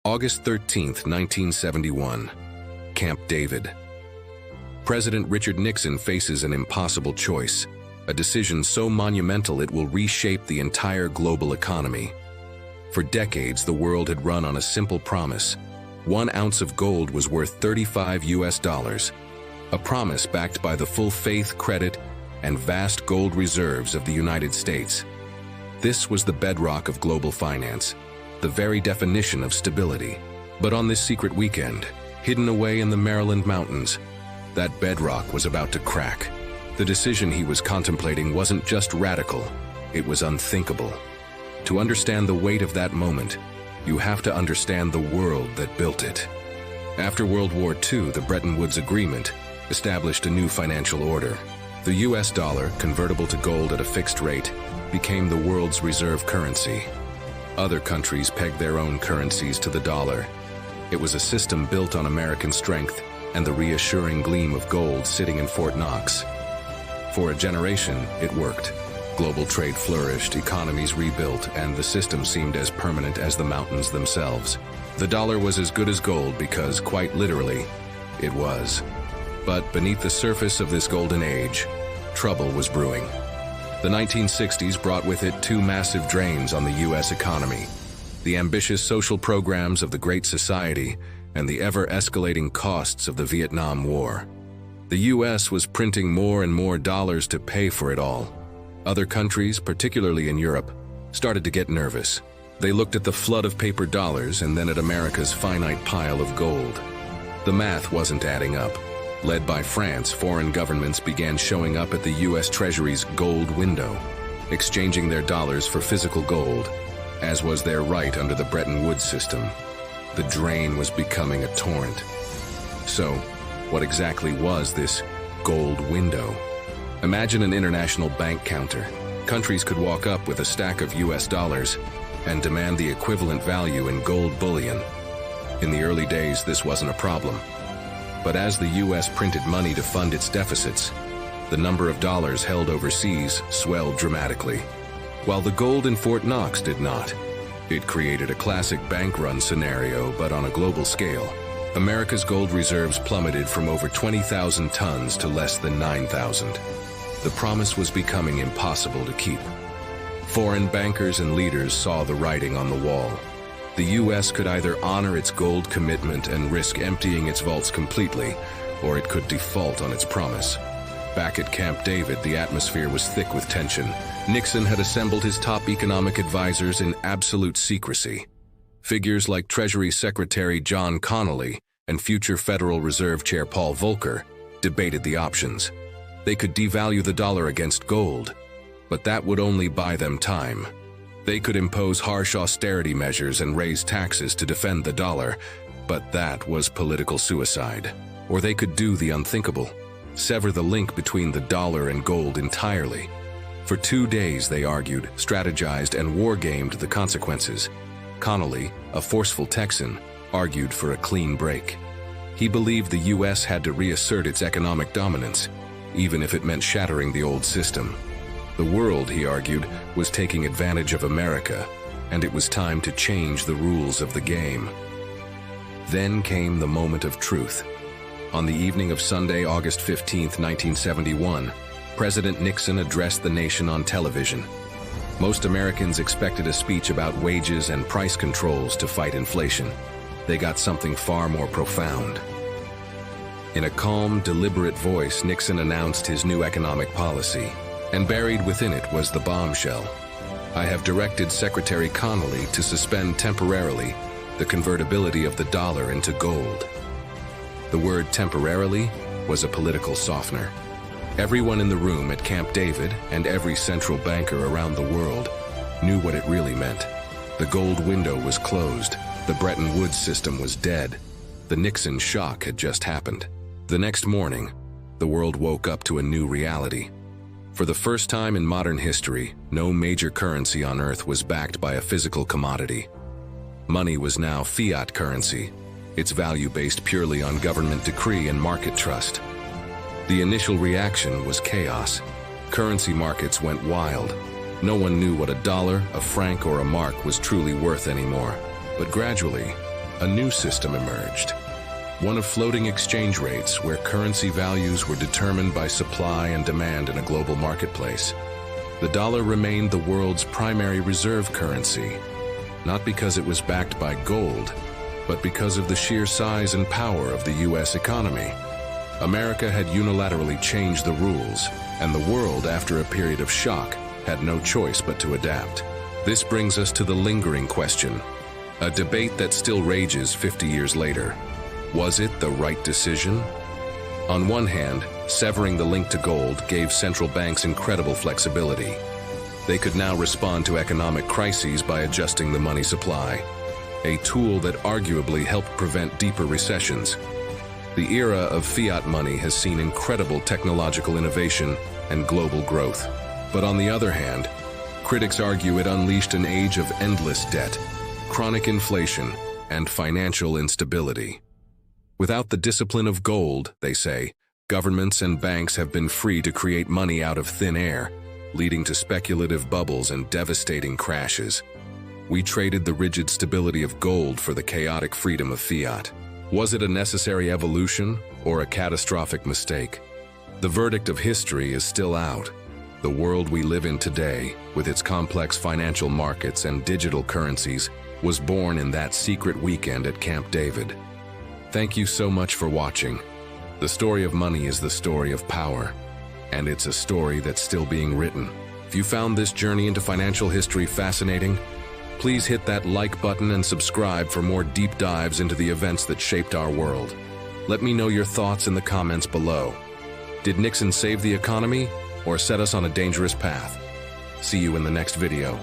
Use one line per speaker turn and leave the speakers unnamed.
August 13, 1971. Camp David. President Richard Nixon faces an impossible choice, a decision so monumental it will reshape the entire global economy. For decades, the world had run on a simple promise. 1 ounce of gold was worth $35, a promise backed by the full faith, credit, and vast gold reserves of the United States. This was the bedrock of global finance, the very definition of stability. But on this secret weekend, hidden away in the Maryland mountains, that bedrock was about to crack. The decision he was contemplating wasn't just radical, it was unthinkable. To understand the weight of that moment, you have to understand the world that built it. After World War II, the Bretton Woods Agreement established a new financial order. The US dollar, convertible to gold at a fixed rate, became the world's reserve currency. Other countries pegged their own currencies to the dollar. It was a system built on American strength and the reassuring gleam of gold sitting in Fort Knox. For a generation, it worked. Global trade flourished, economies rebuilt, and the system seemed as permanent as the mountains themselves. The dollar was as good as gold because, quite literally, it was. But beneath the surface of this golden age, trouble was brewing. The 1960s brought with it 2 massive drains on the U.S. economy: the ambitious social programs of the Great Society and the ever-escalating costs of the Vietnam War. The U.S. was printing more and more dollars to pay for it all. Other countries, particularly in Europe, started to get nervous. They looked at the flood of paper dollars and then at America's finite pile of gold. The math wasn't adding up. Led by France, foreign governments began showing up at the U.S. Treasury's gold window, exchanging their dollars for physical gold, as was their right under the Bretton Woods system. The drain was becoming a torrent. So, what exactly was this gold window? Imagine an international bank counter. Countries could walk up with a stack of US dollars and demand the equivalent value in gold bullion. In the early days, this wasn't a problem. But as the US printed money to fund its deficits, the number of dollars held overseas swelled dramatically. While the gold in Fort Knox did not. It created a classic bank run scenario, but on a global scale. America's gold reserves plummeted from over 20,000 tons to less than 9,000. The promise was becoming impossible to keep. Foreign bankers and leaders saw the writing on the wall. The U.S. could either honor its gold commitment and risk emptying its vaults completely, or it could default on its promise. Back at Camp David, the atmosphere was thick with tension. Nixon had assembled his top economic advisors in absolute secrecy. Figures like Treasury Secretary John Connally and future Federal Reserve Chair Paul Volcker debated the options. They could devalue the dollar against gold, but that would only buy them time. They could impose harsh austerity measures and raise taxes to defend the dollar, but that was political suicide. Or they could do the unthinkable: sever the link between the dollar and gold entirely. For 2 days they argued, strategized, and war-gamed the consequences. Connally, a forceful Texan, argued for a clean break. He believed the U.S. had to reassert its economic dominance, even if it meant shattering the old system. The world, he argued, was taking advantage of America, and it was time to change the rules of the game. Then came the moment of truth. On the evening of Sunday, August 15, 1971, President Nixon addressed the nation on television. Most Americans expected a speech about wages and price controls to fight inflation. They got something far more profound. In a calm, deliberate voice, Nixon announced his new economic policy. And buried within it was the bombshell: I have directed Secretary Connally to suspend temporarily the convertibility of the dollar into gold. The word temporarily was a political softener. Everyone in the room at Camp David and every central banker around the world knew what it really meant. The gold window was closed. The Bretton Woods system was dead. The Nixon shock had just happened. The next morning, the world woke up to a new reality. For the first time in modern history, no major currency on Earth was backed by a physical commodity. Money was now fiat currency, its value based purely on government decree and market trust. The initial reaction was chaos. Currency markets went wild. No one knew what a dollar, a franc, or a mark was truly worth anymore. But gradually, a new system emerged. One of floating exchange rates where currency values were determined by supply and demand in a global marketplace. The dollar remained the world's primary reserve currency, not because it was backed by gold, but because of the sheer size and power of the U.S. economy. America had unilaterally changed the rules, and the world, after a period of shock, had no choice but to adapt. This brings us to the lingering question, a debate that still rages 50 years later. Was it the right decision? On one hand, severing the link to gold gave central banks incredible flexibility. They could now respond to economic crises by adjusting the money supply, a tool that arguably helped prevent deeper recessions. The era of fiat money has seen incredible technological innovation and global growth. But on the other hand, critics argue it unleashed an age of endless debt, chronic inflation, and financial instability. Without the discipline of gold, they say, governments and banks have been free to create money out of thin air, leading to speculative bubbles and devastating crashes. We traded the rigid stability of gold for the chaotic freedom of fiat. Was it a necessary evolution or a catastrophic mistake? The verdict of history is still out. The world we live in today, with its complex financial markets and digital currencies, was born in that secret weekend at Camp David. Thank you so much for watching. The story of money is the story of power, and it's a story that's still being written. If you found this journey into financial history fascinating, please hit that like button and subscribe for more deep dives into the events that shaped our world. Let me know your thoughts in the comments below. Did Nixon save the economy or set us on a dangerous path? See you in the next video.